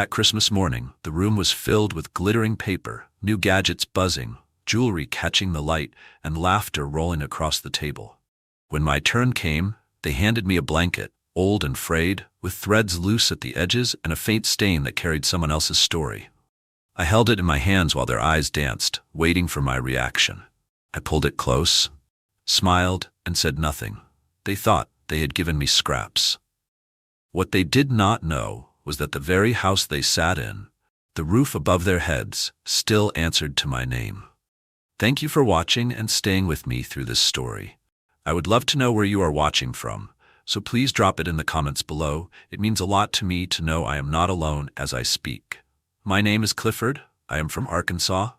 That Christmas morning, the room was filled with glittering paper, new gadgets buzzing, jewelry catching the light, and laughter rolling across the table. When my turn came, they handed me a blanket, old and frayed, with threads loose at the edges and a faint stain that carried someone else's story. I held it in my hands while their eyes danced, waiting for my reaction. I pulled it close, smiled, and said nothing. They thought they had given me scraps. What they did not know was that the very house they sat in, the roof above their heads, still answered to my name. Thank you for watching and staying with me through this story. I would love to know where you are watching from, so please drop it in the comments below. It means a lot to me to know I am not alone as I speak. My name is Clifford, I am from Arkansas,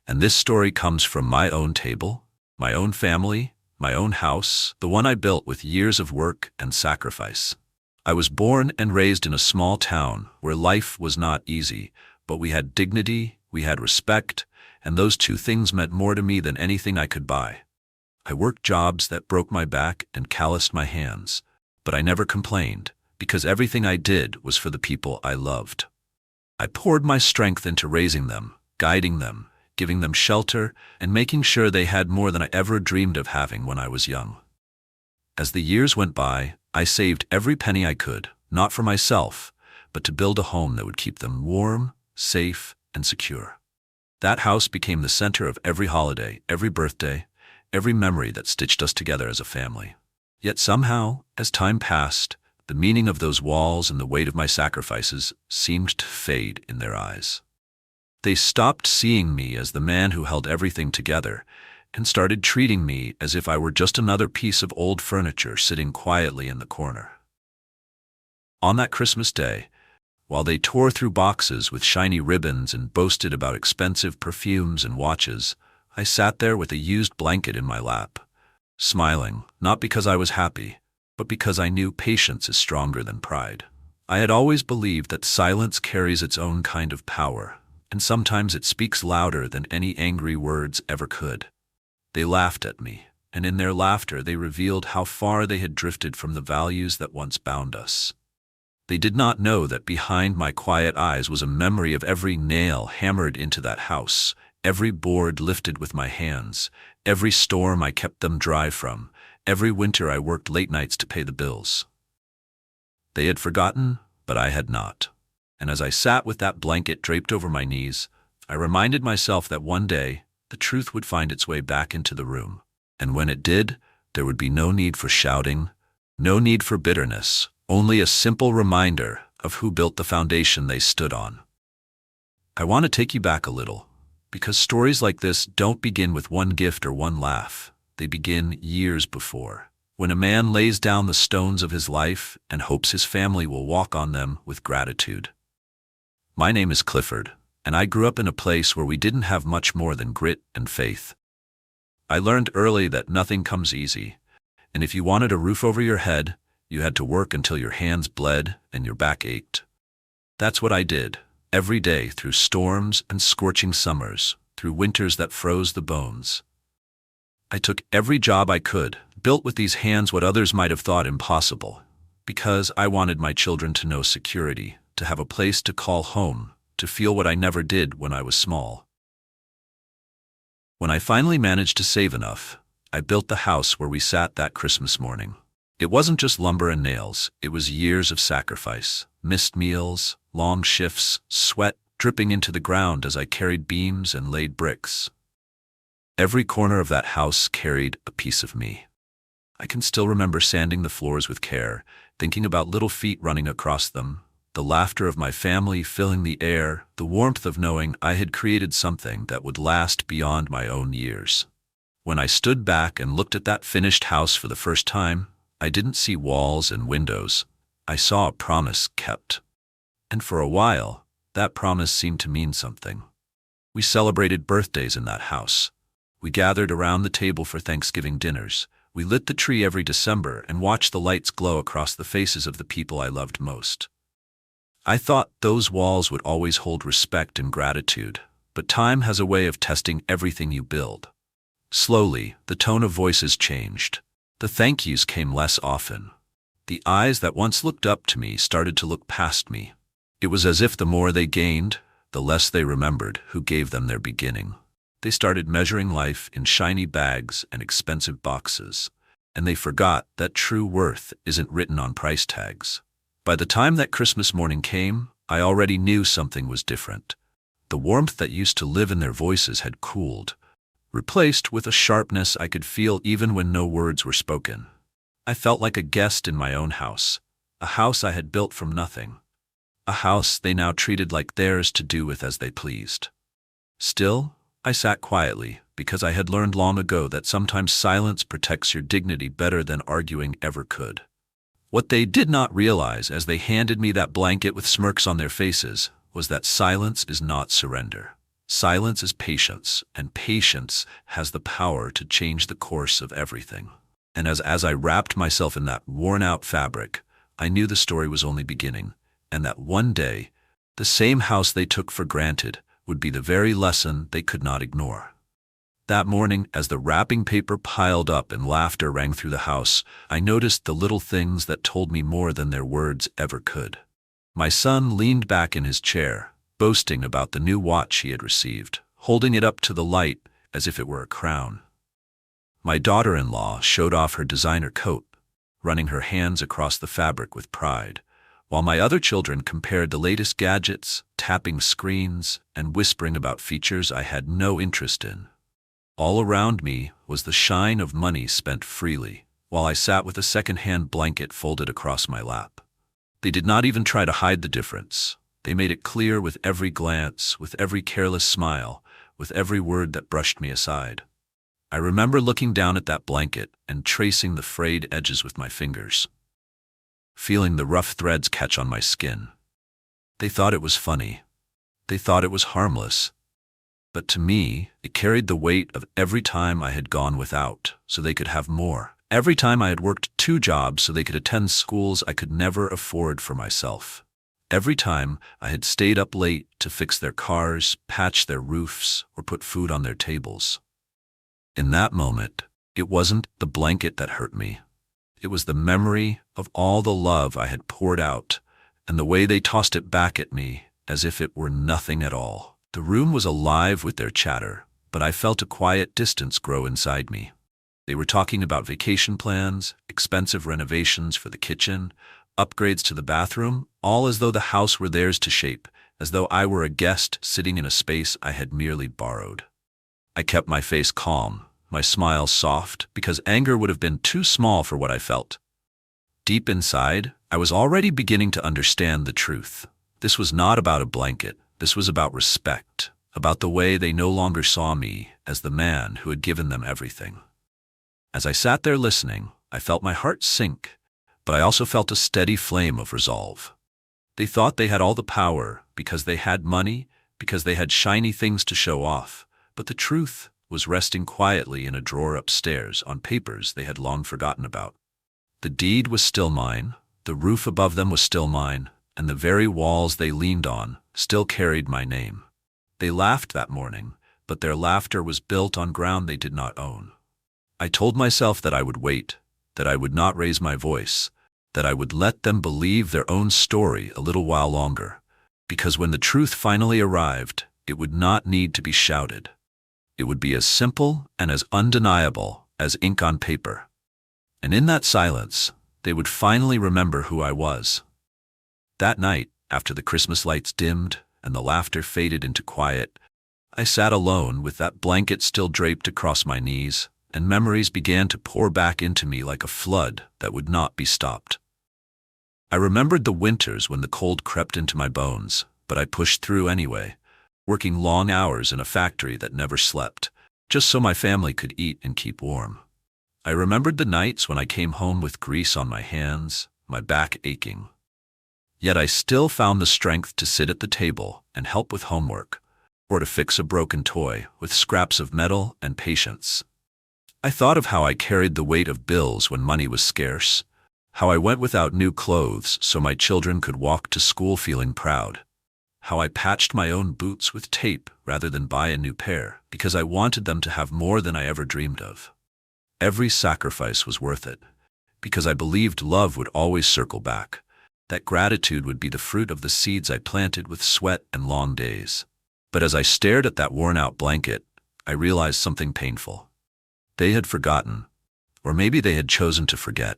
and this story comes from my own table, my own family, my own house, the one I built with years of work and sacrifice. I was born and raised in a small town where life was not easy, but we had dignity, we had respect, and those two things meant more to me than anything I could buy. I worked jobs that broke my back and calloused my hands, but I never complained, because everything I did was for the people I loved. I poured my strength into raising them, guiding them, giving them shelter, and making sure they had more than I ever dreamed of having when I was young. As the years went by, I saved every penny I could, not for myself, but to build a home that would keep them warm, safe, and secure. That house became the center of every holiday, every birthday, every memory that stitched us together as a family. Yet somehow, as time passed, the meaning of those walls and the weight of my sacrifices seemed to fade in their eyes. They stopped seeing me as the man who held everything together and started treating me as if I were just another piece of old furniture sitting quietly in the corner. On that Christmas day, while they tore through boxes with shiny ribbons and boasted about expensive perfumes and watches, I sat there with a used blanket in my lap, smiling, not because I was happy, but because I knew patience is stronger than pride. I had always believed that silence carries its own kind of power, and sometimes it speaks louder than any angry words ever could. They laughed at me, and in their laughter they revealed how far they had drifted from the values that once bound us. They did not know that behind my quiet eyes was a memory of every nail hammered into that house, every board lifted with my hands, every storm I kept them dry from, every winter I worked late nights to pay the bills. They had forgotten, but I had not. And as I sat with that blanket draped over my knees, I reminded myself that one day the truth would find its way back into the room. And when it did, there would be no need for shouting, no need for bitterness, only a simple reminder of who built the foundation they stood on. I want to take you back a little, because stories like this don't begin with one gift or one laugh. They begin years before, when a man lays down the stones of his life and hopes his family will walk on them with gratitude. My name is Clifford, and I grew up in a place where we didn't have much more than grit and faith. I learned early that nothing comes easy, and if you wanted a roof over your head, you had to work until your hands bled and your back ached. That's what I did, every day through storms and scorching summers, through winters that froze the bones. I took every job I could, built with these hands what others might have thought impossible, because I wanted my children to know security, to have a place to call home, to feel what I never did when I was small. When I finally managed to save enough, I built the house where we sat that Christmas morning. It wasn't just lumber and nails, it was years of sacrifice, missed meals, long shifts, sweat dripping into the ground as I carried beams and laid bricks. Every corner of that house carried a piece of me. I can still remember sanding the floors with care, thinking about little feet running across them, the laughter of my family filling the air, the warmth of knowing I had created something that would last beyond my own years. When I stood back and looked at that finished house for the first time, I didn't see walls and windows. I saw a promise kept. And for a while, that promise seemed to mean something. We celebrated birthdays in that house. We gathered around the table for Thanksgiving dinners. We lit the tree every December and watched the lights glow across the faces of the people I loved most. I thought those walls would always hold respect and gratitude, but time has a way of testing everything you build. Slowly, the tone of voices changed. The thank yous came less often. The eyes that once looked up to me started to look past me. It was as if the more they gained, the less they remembered who gave them their beginning. They started measuring life in shiny bags and expensive boxes, and they forgot that true worth isn't written on price tags. By the time that Christmas morning came, I already knew something was different. The warmth that used to live in their voices had cooled, replaced with a sharpness I could feel even when no words were spoken. I felt like a guest in my own house, a house I had built from nothing, a house they now treated like theirs to do with as they pleased. Still, I sat quietly, because I had learned long ago that sometimes silence protects your dignity better than arguing ever could. What they did not realize as they handed me that blanket with smirks on their faces was that silence is not surrender. Silence is patience, and patience has the power to change the course of everything. And as I wrapped myself in that worn-out fabric, I knew the story was only beginning, and that one day, the same house they took for granted would be the very lesson they could not ignore. That morning, as the wrapping paper piled up and laughter rang through the house, I noticed the little things that told me more than their words ever could. My son leaned back in his chair, boasting about the new watch he had received, holding it up to the light as if it were a crown. My daughter-in-law showed off her designer coat, running her hands across the fabric with pride, while my other children compared the latest gadgets, tapping screens, and whispering about features I had no interest in. All around me was the shine of money spent freely, while I sat with a second-hand blanket folded across my lap. They did not even try to hide the difference. They made it clear with every glance, with every careless smile, with every word that brushed me aside. I remember looking down at that blanket and tracing the frayed edges with my fingers, feeling the rough threads catch on my skin. They thought it was funny. They thought it was harmless. But to me, it carried the weight of every time I had gone without so they could have more. Every time I had worked 2 jobs so they could attend schools I could never afford for myself. Every time I had stayed up late to fix their cars, patch their roofs, or put food on their tables. In that moment, it wasn't the blanket that hurt me. It was the memory of all the love I had poured out and the way they tossed it back at me as if it were nothing at all. The room was alive with their chatter, but I felt a quiet distance grow inside me. They were talking about vacation plans, expensive renovations for the kitchen, upgrades to the bathroom, all as though the house were theirs to shape, as though I were a guest sitting in a space I had merely borrowed. I kept my face calm, my smile soft, because anger would have been too small for what I felt. Deep inside, I was already beginning to understand the truth. This was not about a blanket. This was about respect, about the way they no longer saw me as the man who had given them everything. As I sat there listening, I felt my heart sink, but I also felt a steady flame of resolve. They thought they had all the power because they had money, because they had shiny things to show off, but the truth was resting quietly in a drawer upstairs on papers they had long forgotten about. The deed was still mine, the roof above them was still mine, and the very walls they leaned on still carried my name. They laughed that morning, but their laughter was built on ground they did not own. I told myself that I would wait, that I would not raise my voice, that I would let them believe their own story a little while longer, because when the truth finally arrived, it would not need to be shouted. It would be as simple and as undeniable as ink on paper. And in that silence, they would finally remember who I was. That night, after the Christmas lights dimmed and the laughter faded into quiet, I sat alone with that blanket still draped across my knees, and memories began to pour back into me like a flood that would not be stopped. I remembered the winters when the cold crept into my bones, but I pushed through anyway, working long hours in a factory that never slept, just so my family could eat and keep warm. I remembered the nights when I came home with grease on my hands, my back aching. Yet I still found the strength to sit at the table and help with homework, or to fix a broken toy with scraps of metal and patience. I thought of how I carried the weight of bills when money was scarce, how I went without new clothes so my children could walk to school feeling proud, how I patched my own boots with tape rather than buy a new pair because I wanted them to have more than I ever dreamed of. Every sacrifice was worth it, because I believed love would always circle back, that gratitude would be the fruit of the seeds I planted with sweat and long days. But as I stared at that worn-out blanket, I realized something painful. They had forgotten, or maybe they had chosen to forget,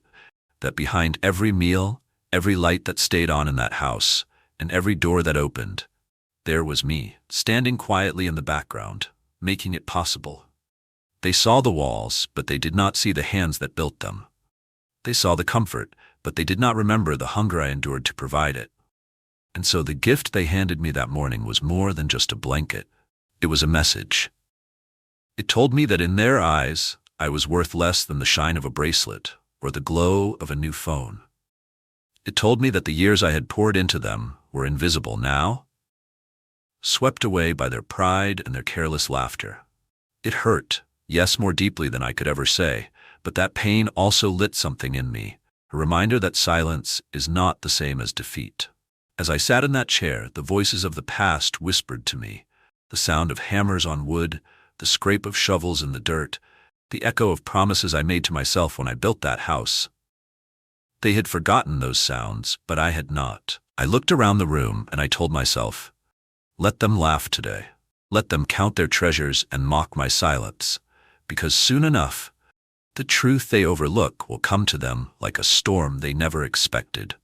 that behind every meal, every light that stayed on in that house, and every door that opened, there was me, standing quietly in the background, making it possible. They saw the walls, but they did not see the hands that built them. They saw the comfort, but they did not remember the hunger I endured to provide it. And so the gift they handed me that morning was more than just a blanket. It was a message. It told me that in their eyes, I was worth less than the shine of a bracelet or the glow of a new phone. It told me that the years I had poured into them were invisible now, swept away by their pride and their careless laughter. It hurt, yes, more deeply than I could ever say, but that pain also lit something in me, a reminder that silence is not the same as defeat. As I sat in that chair, the voices of the past whispered to me, the sound of hammers on wood, the scrape of shovels in the dirt, the echo of promises I made to myself when I built that house. They had forgotten those sounds, but I had not. I looked around the room and I told myself, let them laugh today. Let them count their treasures and mock my silence, because soon enough, the truth they overlook will come to them like a storm they never expected.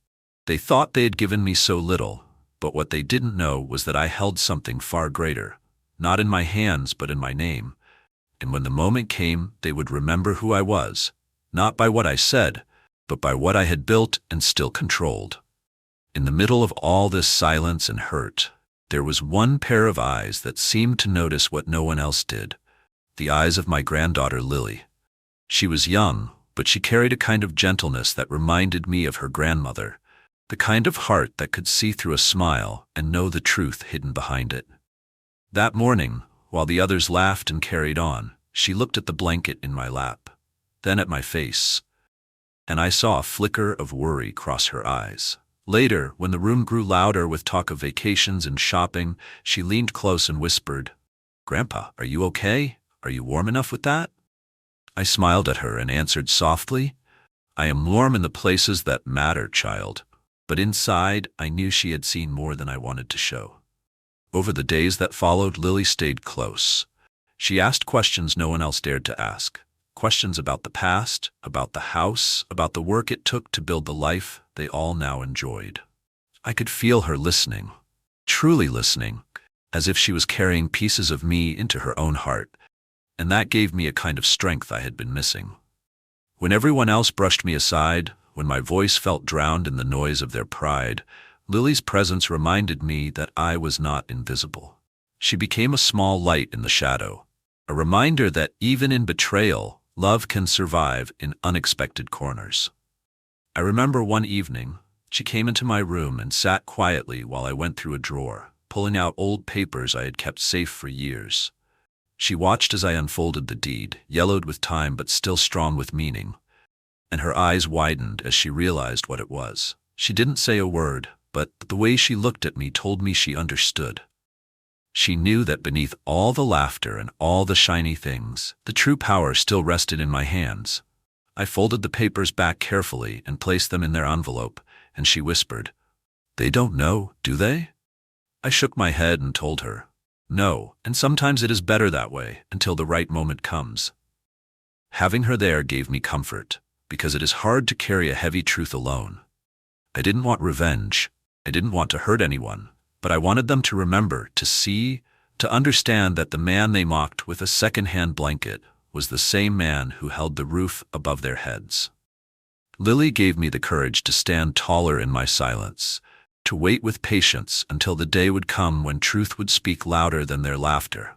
They thought they had given me so little, but what they didn't know was that I held something far greater, not in my hands but in my name. And when the moment came, they would remember who I was, not by what I said, but by what I had built and still controlled. In the middle of all this silence and hurt, there was one pair of eyes that seemed to notice what no one else did, the eyes of my granddaughter Lily. She was young, but she carried a kind of gentleness that reminded me of her grandmother, the kind of heart that could see through a smile and know the truth hidden behind it. That morning, while the others laughed and carried on, she looked at the blanket in my lap, then at my face, and I saw a flicker of worry cross her eyes. Later, when the room grew louder with talk of vacations and shopping, she leaned close and whispered, "Grandpa, are you okay? Are you warm enough with that?" I smiled at her and answered softly, "I am warm in the places that matter, child." But inside, I knew she had seen more than I wanted to show. Over the days that followed, Lily stayed close. She asked questions no one else dared to ask. Questions about the past, about the house, about the work it took to build the life they all now enjoyed. I could feel her listening, truly listening, as if she was carrying pieces of me into her own heart, and that gave me a kind of strength I had been missing. When everyone else brushed me aside, when my voice felt drowned in the noise of their pride, Lily's presence reminded me that I was not invisible. She became a small light in the shadow, a reminder that even in betrayal, love can survive in unexpected corners. I remember one evening, she came into my room and sat quietly while I went through a drawer, pulling out old papers I had kept safe for years. She watched as I unfolded the deed, yellowed with time but still strong with meaning, and her eyes widened as she realized what it was. She didn't say a word, but the way she looked at me told me she understood. She knew that beneath all the laughter and all the shiny things, the true power still rested in my hands. I folded the papers back carefully and placed them in their envelope, and she whispered, "They don't know, do they?" I shook my head and told her, "No, and sometimes it is better that way until the right moment comes." Having her there gave me comfort, because it is hard to carry a heavy truth alone. I didn't want revenge. I didn't want to hurt anyone, but I wanted them to remember, to see, to understand that the man they mocked with a second-hand blanket was the same man who held the roof above their heads. Lily gave me the courage to stand taller in my silence, to wait with patience until the day would come when truth would speak louder than their laughter.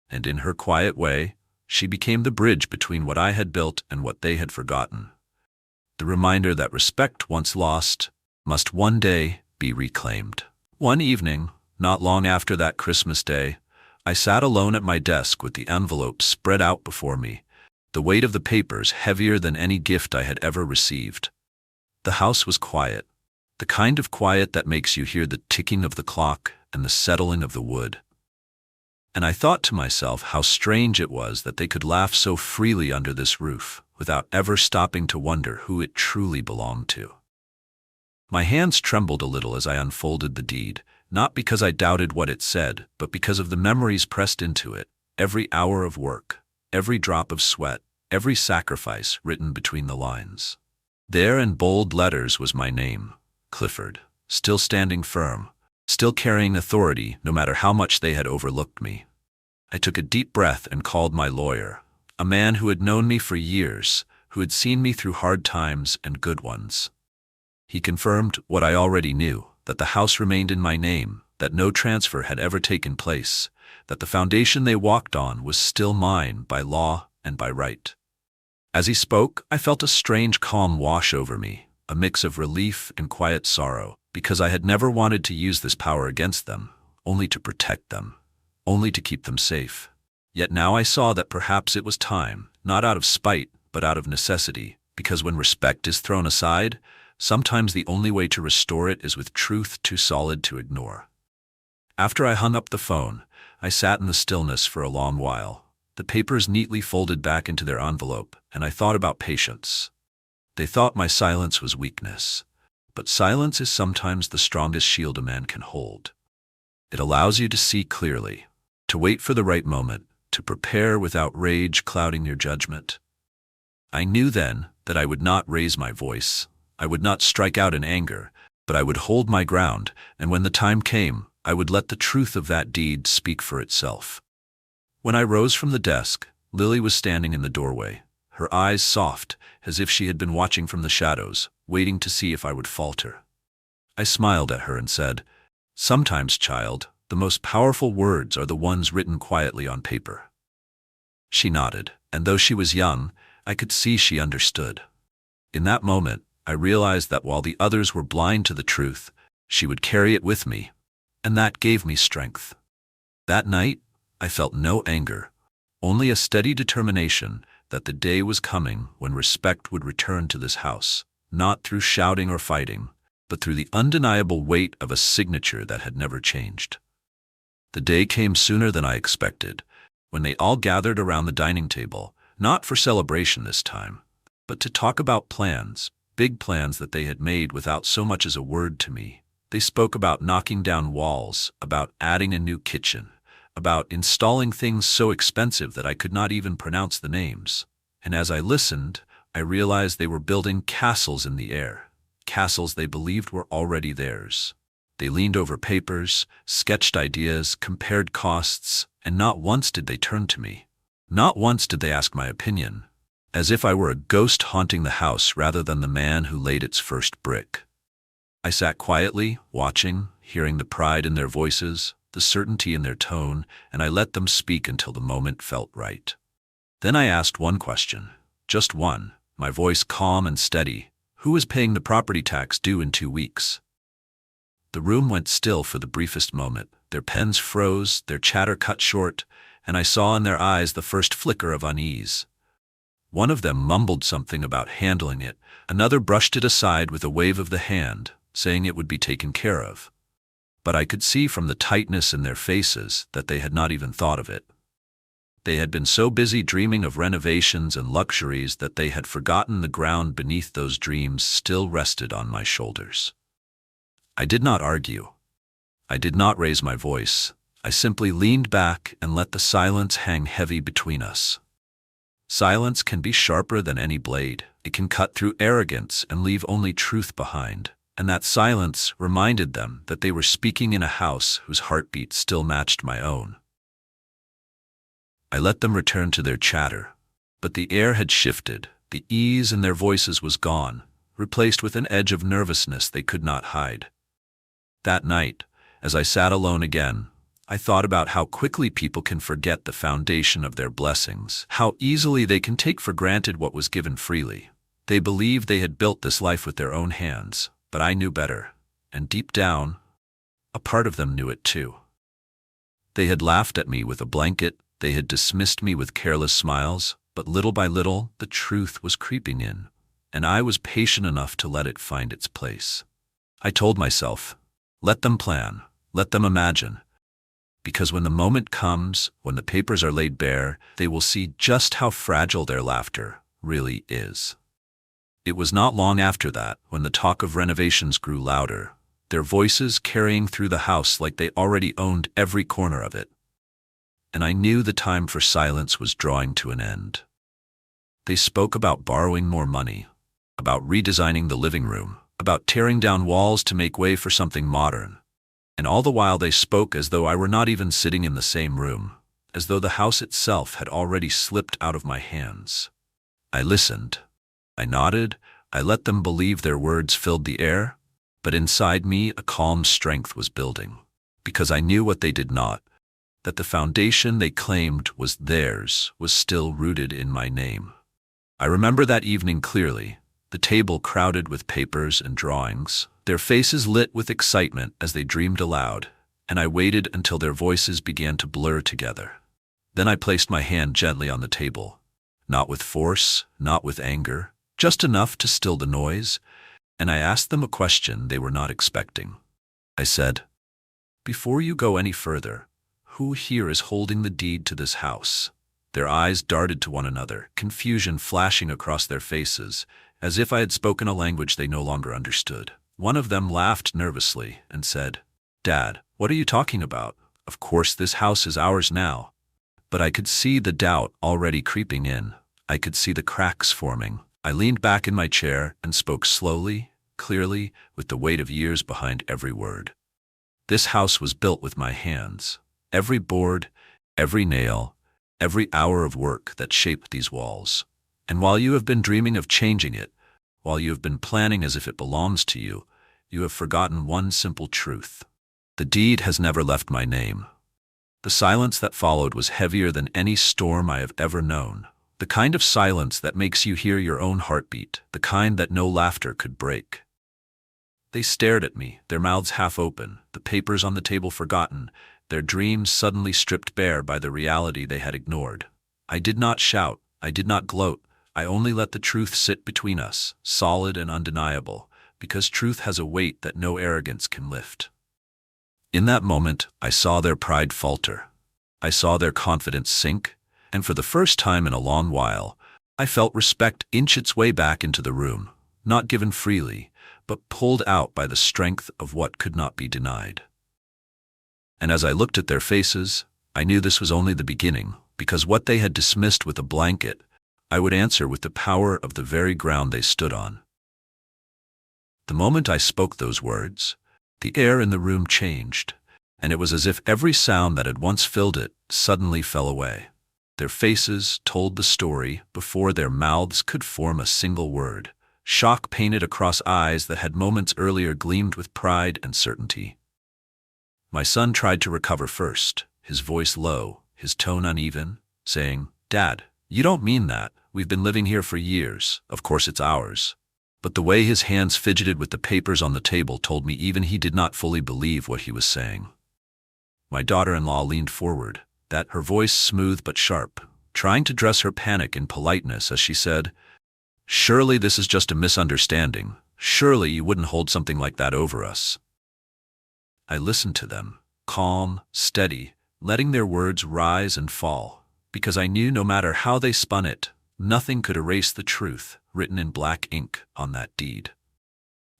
And in her quiet way, she became the bridge between what I had built and what they had forgotten. The reminder that respect once lost must one day be reclaimed. One evening, not long after that Christmas day, I sat alone at my desk with the envelopes spread out before me, the weight of the papers heavier than any gift I had ever received. The house was quiet, the kind of quiet that makes you hear the ticking of the clock and the settling of the wood. And I thought to myself how strange it was that they could laugh so freely under this roof without ever stopping to wonder who it truly belonged to. My hands trembled a little as I unfolded the deed, not because I doubted what it said, but because of the memories pressed into it, every hour of work, every drop of sweat, every sacrifice written between the lines. There in bold letters was my name, Clifford, still standing firm, still carrying authority no matter how much they had overlooked me. I took a deep breath and called my lawyer, a man who had known me for years, who had seen me through hard times and good ones. He confirmed what I already knew, that the house remained in my name, that no transfer had ever taken place, that the foundation they walked on was still mine by law and by right. As he spoke, I felt a strange calm wash over me, a mix of relief and quiet sorrow, because I had never wanted to use this power against them, only to protect them, only to keep them safe. Yet now I saw that perhaps it was time, not out of spite, but out of necessity, because when respect is thrown aside, sometimes the only way to restore it is with truth too solid to ignore. After I hung up the phone, I sat in the stillness for a long while, the papers neatly folded back into their envelope, and I thought about patience. They thought my silence was weakness, but silence is sometimes the strongest shield a man can hold. It allows you to see clearly, to wait for the right moment, to prepare without rage clouding your judgment. I knew then that I would not raise my voice, I would not strike out in anger, but I would hold my ground, and when the time came, I would let the truth of that deed speak for itself. When I rose from the desk, Lily was standing in the doorway, her eyes soft, as if she had been watching from the shadows, waiting to see if I would falter. I smiled at her and said, "Sometimes, child, the most powerful words are the ones written quietly on paper." She nodded, and though she was young, I could see she understood. In that moment, I realized that while the others were blind to the truth, she would carry it with me, and that gave me strength. That night, I felt no anger, only a steady determination that the day was coming when respect would return to this house, not through shouting or fighting, but through the undeniable weight of a signature that had never changed. The day came sooner than I expected, when they all gathered around the dining table, not for celebration this time, but to talk about plans, big plans that they had made without so much as a word to me. They spoke about knocking down walls, about adding a new kitchen, about installing things so expensive that I could not even pronounce the names. And as I listened, I realized they were building castles in the air, castles they believed were already theirs. They leaned over papers, sketched ideas, compared costs, and not once did they turn to me. Not once did they ask my opinion, as if I were a ghost haunting the house rather than the man who laid its first brick. I sat quietly, watching, hearing the pride in their voices, the certainty in their tone, and I let them speak until the moment felt right. Then I asked one question, just one, my voice calm and steady. Who is paying the property tax due in 2 weeks? The room went still for the briefest moment. Their pens froze, their chatter cut short, and I saw in their eyes the first flicker of unease. One of them mumbled something about handling it, another brushed it aside with a wave of the hand, saying it would be taken care of. But I could see from the tightness in their faces that they had not even thought of it. They had been so busy dreaming of renovations and luxuries that they had forgotten the ground beneath those dreams still rested on my shoulders. I did not argue. I did not raise my voice. I simply leaned back and let the silence hang heavy between us. Silence can be sharper than any blade. It can cut through arrogance and leave only truth behind. And that silence reminded them that they were speaking in a house whose heartbeat still matched my own. I let them return to their chatter, but the air had shifted. The ease in their voices was gone, replaced with an edge of nervousness they could not hide. That night, as I sat alone again, I thought about how quickly people can forget the foundation of their blessings, how easily they can take for granted what was given freely. They believed they had built this life with their own hands, but I knew better, and deep down, a part of them knew it too. They had laughed at me with a blanket, they had dismissed me with careless smiles, but little by little, the truth was creeping in, and I was patient enough to let it find its place. I told myself, let them plan, let them imagine, because when the moment comes, when the papers are laid bare, they will see just how fragile their laughter really is. It was not long after that when the talk of renovations grew louder, their voices carrying through the house like they already owned every corner of it. And I knew the time for silence was drawing to an end. They spoke about borrowing more money, about redesigning the living room, about tearing down walls to make way for something modern. And all the while they spoke as though I were not even sitting in the same room, as though the house itself had already slipped out of my hands. I listened. I nodded. I let them believe their words filled the air, but inside me a calm strength was building, because I knew what they did not, that the foundation they claimed was theirs was still rooted in my name. I remember that evening clearly, the table crowded with papers and drawings, their faces lit with excitement as they dreamed aloud, and I waited until their voices began to blur together. Then I placed my hand gently on the table, not with force, not with anger, just enough to still the noise, and I asked them a question they were not expecting. I said, "Before you go any further, who here is holding the deed to this house?" Their eyes darted to one another, confusion flashing across their faces, as if I had spoken a language they no longer understood. One of them laughed nervously and said, "Dad, what are you talking about? Of course this house is ours now." But I could see the doubt already creeping in. I could see the cracks forming. I leaned back in my chair and spoke slowly, clearly, with the weight of years behind every word. This house was built with my hands. Every board, every nail, every hour of work that shaped these walls. And while you have been dreaming of changing it, while you have been planning as if it belongs to you, you have forgotten one simple truth. The deed has never left my name. The silence that followed was heavier than any storm I have ever known. The kind of silence that makes you hear your own heartbeat, the kind that no laughter could break. They stared at me, their mouths half open, the papers on the table forgotten, their dreams suddenly stripped bare by the reality they had ignored. I did not shout, I did not gloat, I only let the truth sit between us, solid and undeniable, because truth has a weight that no arrogance can lift. In that moment, I saw their pride falter. I saw their confidence sink, and for the first time in a long while, I felt respect inch its way back into the room, not given freely, but pulled out by the strength of what could not be denied. And as I looked at their faces, I knew this was only the beginning, because what they had dismissed with a blanket, I would answer with the power of the very ground they stood on. The moment I spoke those words, the air in the room changed, and it was as if every sound that had once filled it suddenly fell away. Their faces told the story before their mouths could form a single word. Shock painted across eyes that had moments earlier gleamed with pride and certainty. My son tried to recover first, his voice low, his tone uneven, saying, "Dad, you don't mean that. We've been living here for years. Of course it's ours." But the way his hands fidgeted with the papers on the table told me even he did not fully believe what he was saying. My daughter-in-law leaned forward, her voice smooth but sharp, trying to dress her panic in politeness as she said, "Surely this is just a misunderstanding. Surely you wouldn't hold something like that over us." I listened to them, calm, steady, letting their words rise and fall, because I knew no matter how they spun it, nothing could erase the truth written in black ink on that deed.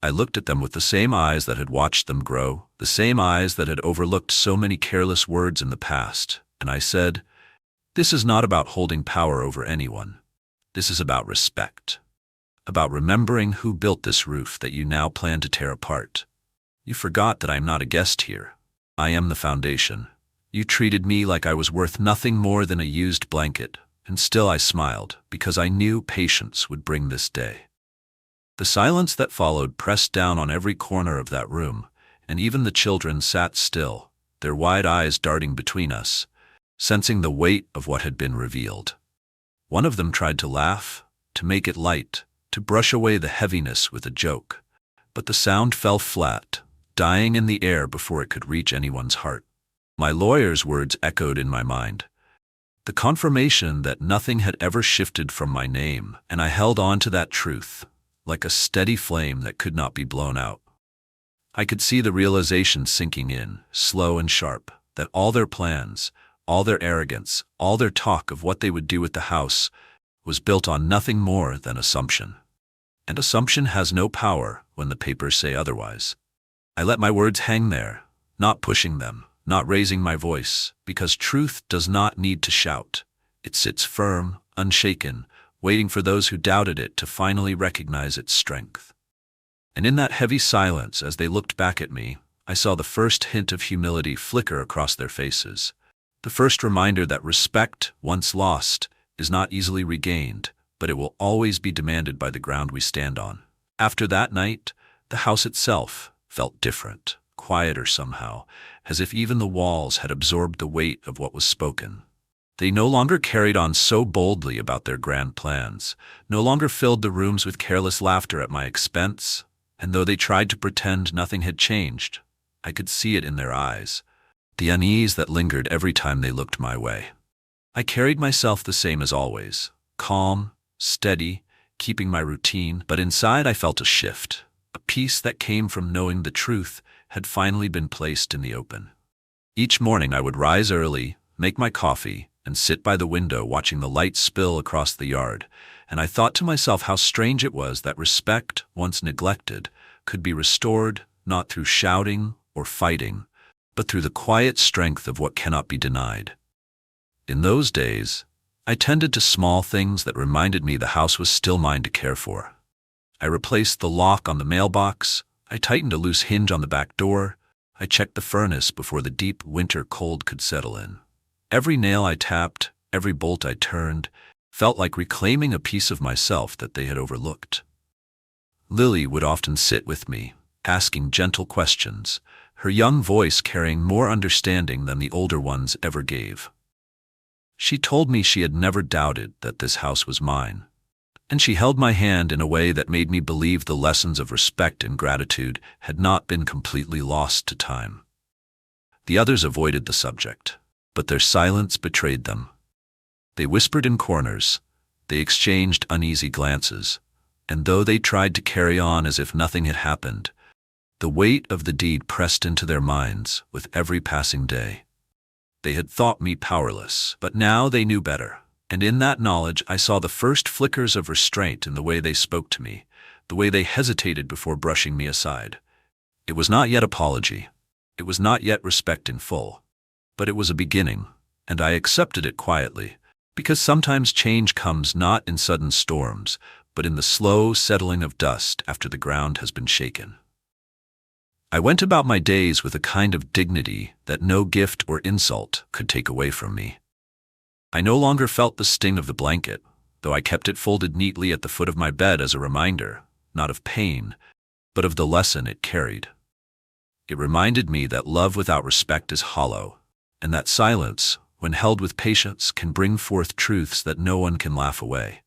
I looked at them with the same eyes that had watched them grow, the same eyes that had overlooked so many careless words in the past, and I said, "This is not about holding power over anyone. This is about respect, about remembering who built this roof that you now plan to tear apart. You forgot that I am not a guest here. I am the foundation. You treated me like I was worth nothing more than a used blanket, and still I smiled, because I knew patience would bring this day." The silence that followed pressed down on every corner of that room, and even the children sat still, their wide eyes darting between us, sensing the weight of what had been revealed. One of them tried to laugh, to make it light, to brush away the heaviness with a joke, but the sound fell flat, dying in the air before it could reach anyone's heart. My lawyer's words echoed in my mind, the confirmation that nothing had ever shifted from my name, and I held on to that truth, like a steady flame that could not be blown out. I could see the realization sinking in, slow and sharp, that all their plans, all their arrogance, all their talk of what they would do with the house, was built on nothing more than assumption. and assumption has no power when the papers say otherwise. I let my words hang there, not pushing them, not raising my voice, because truth does not need to shout. It sits firm, unshaken, waiting for those who doubted it to finally recognize its strength. And in that heavy silence, as they looked back at me, I saw the first hint of humility flicker across their faces. The first reminder that respect, once lost, is not easily regained, but it will always be demanded by the ground we stand on. After that night, the house itself felt different, quieter somehow, as if even the walls had absorbed the weight of what was spoken. They no longer carried on so boldly about their grand plans, no longer filled the rooms with careless laughter at my expense, and though they tried to pretend nothing had changed, I could see it in their eyes, the unease that lingered every time they looked my way. I carried myself the same as always, calm, steady, keeping my routine, but inside I felt a shift, a peace that came from knowing the truth had finally been placed in the open. Each morning I would rise early, make my coffee, and sit by the window watching the light spill across the yard, and I thought to myself how strange it was that respect, once neglected, could be restored not through shouting or fighting, but through the quiet strength of what cannot be denied. In those days, I tended to small things that reminded me the house was still mine to care for. I replaced the lock on the mailbox, I tightened a loose hinge on the back door, I checked the furnace before the deep winter cold could settle in. Every nail I tapped, every bolt I turned, felt like reclaiming a piece of myself that they had overlooked. Lily would often sit with me, asking gentle questions, her young voice carrying more understanding than the older ones ever gave. She told me she had never doubted that this house was mine, and she held my hand in a way that made me believe the lessons of respect and gratitude had not been completely lost to time. The others avoided the subject, but their silence betrayed them. They whispered in corners, they exchanged uneasy glances, and though they tried to carry on as if nothing had happened, the weight of the deed pressed into their minds with every passing day. They had thought me powerless, but now they knew better, and in that knowledge I saw the first flickers of restraint in the way they spoke to me, the way they hesitated before brushing me aside. It was not yet apology, it was not yet respect in full, but it was a beginning, and I accepted it quietly, because sometimes change comes not in sudden storms, but in the slow settling of dust after the ground has been shaken. I went about my days with a kind of dignity that no gift or insult could take away from me. I no longer felt the sting of the blanket, though I kept it folded neatly at the foot of my bed as a reminder, not of pain, but of the lesson it carried. It reminded me that love without respect is hollow, and that silence, when held with patience, can bring forth truths that no one can laugh away.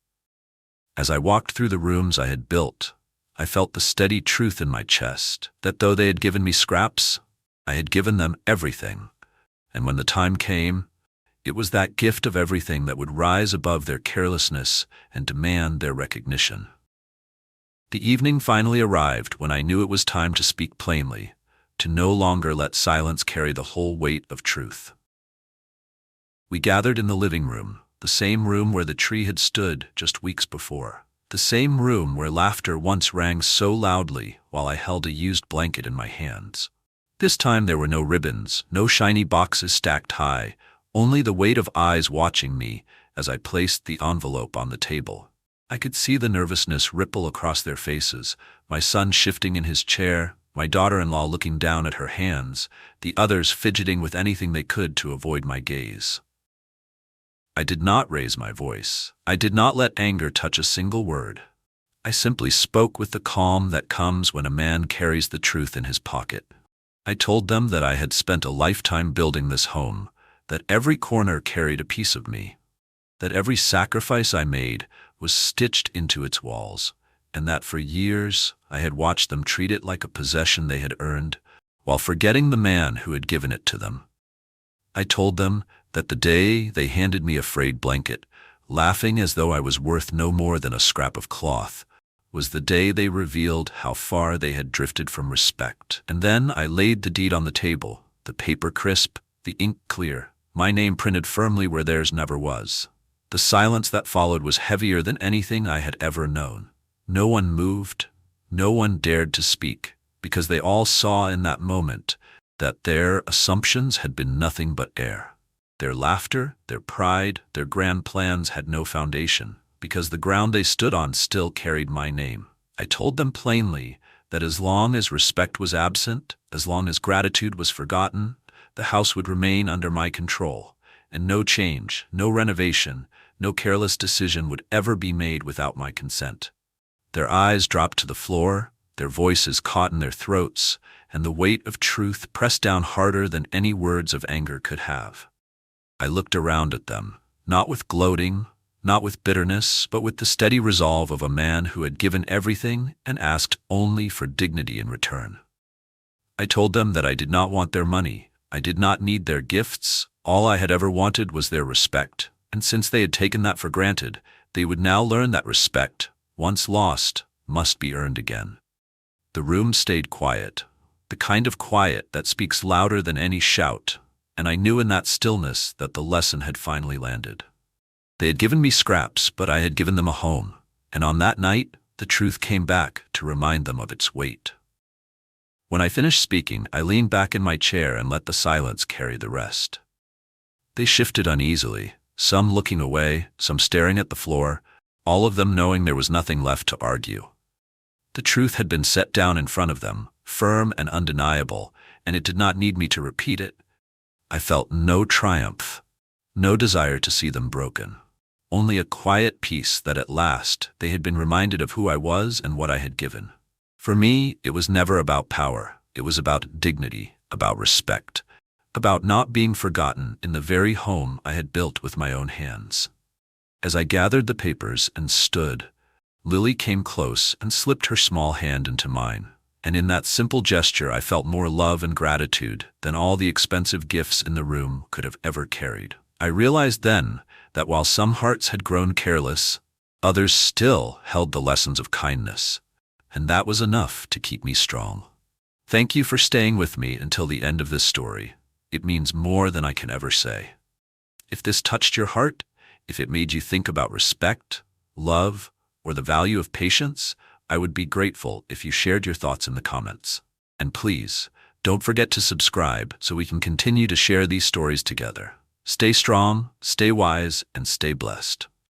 As I walked through the rooms I had built, I felt the steady truth in my chest, that though they had given me scraps, I had given them everything, and when the time came, it was that gift of everything that would rise above their carelessness and demand their recognition. The evening finally arrived when I knew it was time to speak plainly, to no longer let silence carry the whole weight of truth. We gathered in the living room, the same room where the tree had stood just weeks before. The same room where laughter once rang so loudly while I held a used blanket in my hands. This time there were no ribbons, no shiny boxes stacked high, only the weight of eyes watching me as I placed the envelope on the table. I could see the nervousness ripple across their faces, my son shifting in his chair, my daughter-in-law looking down at her hands, the others fidgeting with anything they could to avoid my gaze. I did not raise my voice. I did not let anger touch a single word. I simply spoke with the calm that comes when a man carries the truth in his pocket. I told them that I had spent a lifetime building this home, that every corner carried a piece of me, that every sacrifice I made was stitched into its walls, and that for years I had watched them treat it like a possession they had earned, while forgetting the man who had given it to them. I told them that the day they handed me a frayed blanket, laughing as though I was worth no more than a scrap of cloth, was the day they revealed how far they had drifted from respect. And then I laid the deed on the table, the paper crisp, the ink clear, my name printed firmly where theirs never was. The silence that followed was heavier than anything I had ever known. No one moved, no one dared to speak, because they all saw in that moment that their assumptions had been nothing but air. Their laughter, their pride, their grand plans had no foundation, because the ground they stood on still carried my name. I told them plainly that as long as respect was absent, as long as gratitude was forgotten, the house would remain under my control, and no change, no renovation, no careless decision would ever be made without my consent. Their eyes dropped to the floor, their voices caught in their throats, and the weight of truth pressed down harder than any words of anger could have. I looked around at them, not with gloating, not with bitterness, but with the steady resolve of a man who had given everything and asked only for dignity in return. I told them that I did not want their money, I did not need their gifts, all I had ever wanted was their respect, and since they had taken that for granted, they would now learn that respect, once lost, must be earned again. The room stayed quiet, the kind of quiet that speaks louder than any shout, and I knew in that stillness that the lesson had finally landed. They had given me scraps, but I had given them a home, and on that night, the truth came back to remind them of its weight. When I finished speaking, I leaned back in my chair and let the silence carry the rest. They shifted uneasily, some looking away, some staring at the floor, all of them knowing there was nothing left to argue. The truth had been set down in front of them, firm and undeniable, and it did not need me to repeat it. I felt no triumph, no desire to see them broken. Only a quiet peace that at last they had been reminded of who I was and what I had given. For me, it was never about power. It was about dignity, about respect, about not being forgotten in the very home I had built with my own hands. As I gathered the papers and stood, Lily came close and slipped her small hand into mine, and in that simple gesture I felt more love and gratitude than all the expensive gifts in the room could have ever carried. I realized then that while some hearts had grown careless, others still held the lessons of kindness, and that was enough to keep me strong. Thank you for staying with me until the end of this story. It means more than I can ever say. If this touched your heart, if it made you think about respect, love, or the value of patience, I would be grateful if you shared your thoughts in the comments. And please, don't forget to subscribe so we can continue to share these stories together. Stay strong, stay wise, and stay blessed.